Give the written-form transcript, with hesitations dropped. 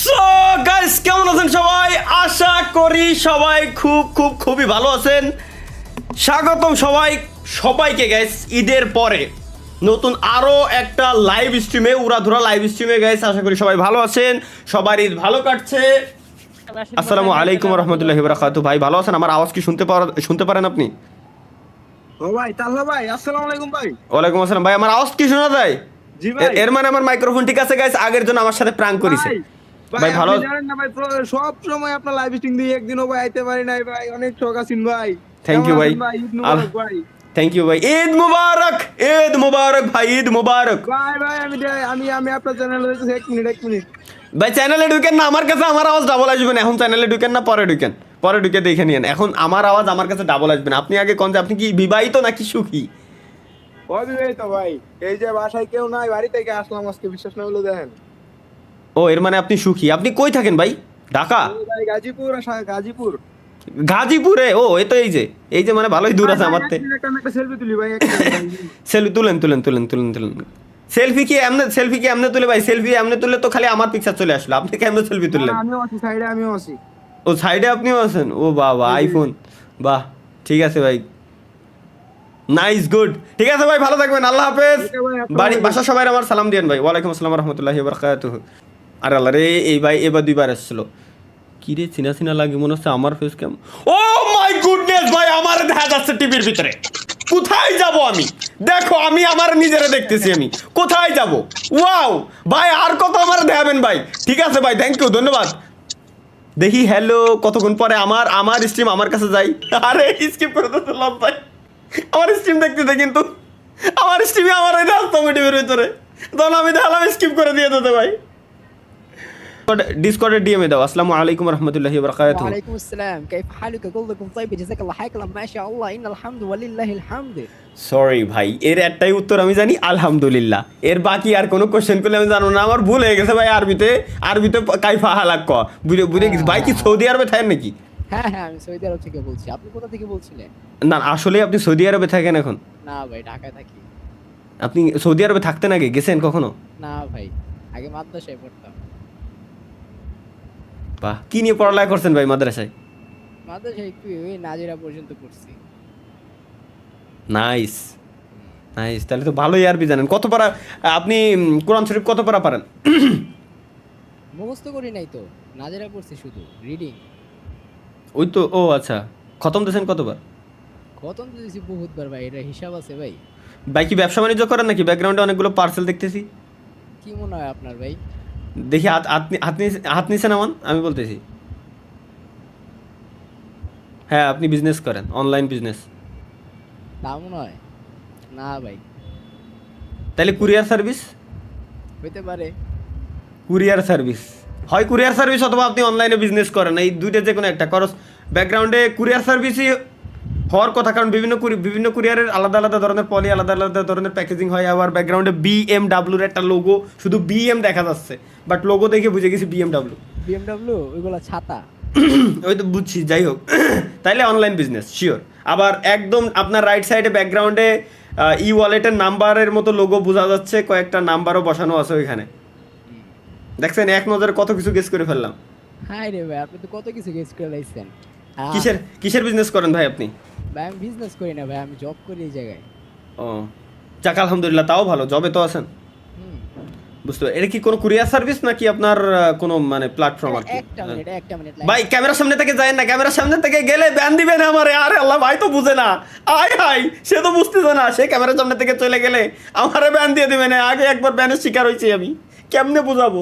So guys, কেমন আছেন সবাই? আশা করি সবাই খুবই ভালো আছেন। স্বাগতম সবাইকে গাইস ঈদের পরে নতুন আরো একটা লাইভ স্ট্রিমে, উড়াধুরা লাইভ স্ট্রিমে গাইস। আশা করি সবাই ভালো আছেন, সবার ঈদ ভালো কাটছে। আসসালামু আলাইকুম রহমতুল্লাহি ওয়া বারাকাতুহু। ভাই ভালো আছেন? আমার আওয়াজ কি শুনতে পারেন আপনি? ও ভাই তাল্লা ভাই, আসসালামু আলাইকুম ভাই। ওয়ালাইকুম আসসালাম ভাই। আমার আওয়াজ কি শোনা যায়? জি ভাই। এর মানে আমার মাইক্রোফোন ঠিক আছে গাইস। আগের জন্য আমার সাথে প্র্যাঙ্ক করেছে ভাই। ভালো আপনি জানেন না ভাই, সব সময় আপনার লাইভ স্ট্রিম দিয়ে একদিনও ভাই আইতে পারি নাই ভাই, অনেক শখ আছেন ভাই। থ্যাংক ইউ ভাই। ঈদ মুবারক ভাই। থ্যাংক ইউ ভাই। ঈদ মুবারক, ঈদ মুবারক ভাই, ঈদ মুবারক ভাই ভাই আমি আপনার চ্যানেলে এক মিনিট ভাই। চ্যানেলে ঢুকেন না, আমার কাছে আমার আওয়াজ ডাবল আসবে না। এখন চ্যানেলে ঢুকেন না, পরে ঢুকে দেখে নিয়েন। এখন আমার আওয়াজ আমার কাছে ডাবল আসবে না। আপনি আগে কোন যে আপনি কি বিবাহিত নাকি সুখী? অবিবাহিত ভাই। এই যে বাসায় কেউ নাই, বাড়ি থেকে আসলাম আজকে, বিশ্বাস না হলো দেখেন। ও, এর মানে আপনি সুখী। আপনি কই থাকেন ভাই? ঢাকা? এই ভাই গাজীপুর। গাজীপুরে? ও, এই যে মানে ভালোই দূর আছে আমার থেকে। একটা সেলফি তুলি ভাই, একটা সেলফি তুলেন। সেলফি কি এমনে তুলে ভাই? সেলফি এমনে তুলে তো খালি আমার পিকচার চলে আসলো। আপনি কেমনে সেলফি তুললেন? আমিও আছি সাইডে, আমিও আছি। ও, সাইডে আপনিও আছেন? ও বাবা, আইফোন। বাহ, ঠিক আছে ভাই, নাইস, গুড। ঠিক আছে ভাই, ভালো থাকবেন, আল্লাহ হাফেজ। বাসা সবাই আমার সালাম দিয়েন ভাই। ওয়ালাইকুম আসসালাম রহমতুল্লাহি ওয়া বারাকাতুহু। আরে আল্লাহ রে, এই ভাই এবার দুইবার এসেছিল। কি রে, চিনা লাগে মনে হচ্ছে আমার ফেস কেমন। ও মাই গুডনেস ভাই, আমার দেখা যাচ্ছে টিভির ভিতরে। কোথায় যাব আমি? দেখো, আমি আমার নিজেরে দেখতেছি। আমি কোথায় যাব? ওয়াও ভাই, আর কত আমার দেখাবেন ভাই? ঠিক আছে ভাই, থ্যাংক ইউ, ধন্যবাদ। দেখি, হ্যালো, কতক্ষণ পরে আমার স্ট্রিম আমার কাছে যাই। আরে স্কিপ করে তো তুললাম ভাই। আমার স্ট্রিম দেখতেছে কিন্তু আমার স্ট্রিমে আমার ওই রাস্তা টিভির ভিতরে, তখন আমি দেখালাম স্কিপ করে দিয়ে দিতে ভাই। ডিসকর্ডে ডিএমএ দাও। আসসালামু আলাইকুম রহমতুল্লাহি ওয়া বারাকাতুহু। وعليكم السلام، كيف حالك؟ كلكم طيب؟ جزاك الله خير. ما شاء الله، إن الحمد ولله الحمد. সরি ভাই, এর একটাই উত্তর আমি জানি, আলহামদুলিল্লাহ। এর বাকি আর কোনো কোশ্চেন করলে আমি জানো না। আমার ভুল হয়ে গেছে ভাই। আরবিতে কাইফা হালাক ক বুঝে গেছি ভাই। কি সৌদি আরবে থাকেন নাকি? হ্যাঁ হ্যাঁ, আমি সৌদি আরব থেকে বলছি। আপনি কোথা থেকে বলছিলেন? না, আসলে আপনি সৌদি আরবে থাকেন এখন? না ভাই, ঢাকায় থাকি। আপনি সৌদি আরবে থাকতেন আগে? গেছেন কখনো? না ভাই, আগে মাদ্রাসায় পড়তাম। বাহ, কি নিয়ে পড়ালেখা করছেন ভাই মাদ্রাসায়? মাদ্রাসায় একটু ওই নাজিরা পর্যন্ত পড়ছি। নাইস। তাহলে তো ভালোই আরবি জানেন। কত পারা আপনি কোরআন শরীফ কত পারা পারেন? মুখস্থ করি নাই তো, নাজিরা পড়ছি শুধু, রিডিং। ওই তো, ও আচ্ছা। খতম দিয়েছেন কতবার? খতম তো দিয়েছি বহুতবার ভাই, এটা হিসাব আছে ভাই। ভাই কি ব্যবসা বাণিজ্য করেন নাকি? ব্যাকগ্রাউন্ডে অনেকগুলো পার্সেল দেখতেছি। কি মনে হয় আপনার ভাই? দেখি হাত নিছেন এমন, আমি বলতেছি। হ্যাঁ, আপনি বিজনেস করেন, অনলাইন বিজনেস। তা মনে হয় না ভাই। তাহলে কুরিয়ার সার্ভিস? হইতে পারে। কুরিয়ার সার্ভিস হয়, কুরিয়ার সার্ভিস, অথবা আপনি অনলাইনে বিজনেস করেন। এই দুইটা যে কোনো একটা করস। ব্যাকগ্রাউন্ডে কুরিয়ার সার্ভিসই হওয়ার কথা, কারণ বিভিন্ন কুরিয়ারের আলাদা আলাদা ধরনের পলি, আলাদা আলাদা ধরনের প্যাকেজিং হয়। আবার ব্যাকগ্রাউন্ডে বিএমডাব্লিউর একটা লোগো, শুধু বিএম দেখা যাচ্ছে, বাট লোগো দেখে বুঝে গেছি বিএমডাব্লিউ। বিএমডব্লিউ ওইগুলা ছাতা। ওই তো বুঝছি, যাই হোক। তাইলে অনলাইন বিজনেস শিওর। আবার একদম আপনার রাইট সাইডে ব্যাকগ্রাউন্ডে ই ওয়ালেটের নাম্বারের মতো লোগো বোঝা যাচ্ছে, কয়েকটা নাম্বারও বসানো আছে ওইখানে। দেখছেন, এক নজরে কত কিছু গেস করে ফেললাম। হাই রে ভাই, আপনি তো কত কিছু গেস করে লাইছেন। কিসের বিজনেস করেন ভাই আপনি? ভাই আমি বিজনেস করি না ভাই, আমি জব করি এই জায়গায়। ও যাক, আলহামদুলিল্লাহ, তাও ভালো, জবে তো আছেন। বুঝতে পারি। এটা কি কোনো কুরিয়ার সার্ভিস নাকি আপনার কোনো মানে প্ল্যাটফর্ম আর কি? একটা মিনিট ভাই ক্যামেরার সামনে থেকে যায় না, ক্যামেরার সামনে থেকে গেলে ব্যান দিবেন আমারে। আরে আল্লাহ, ভাই তো বুঝে না। হাই সে তো বুঝতেছে না। সে ক্যামেরার সামনে থেকে চলে গেলে আমারে ব্যান দিয়ে দিবেন। আগে একবার ব্যানের শিকার হয়েছি আমি, কেমনে বুঝাবো?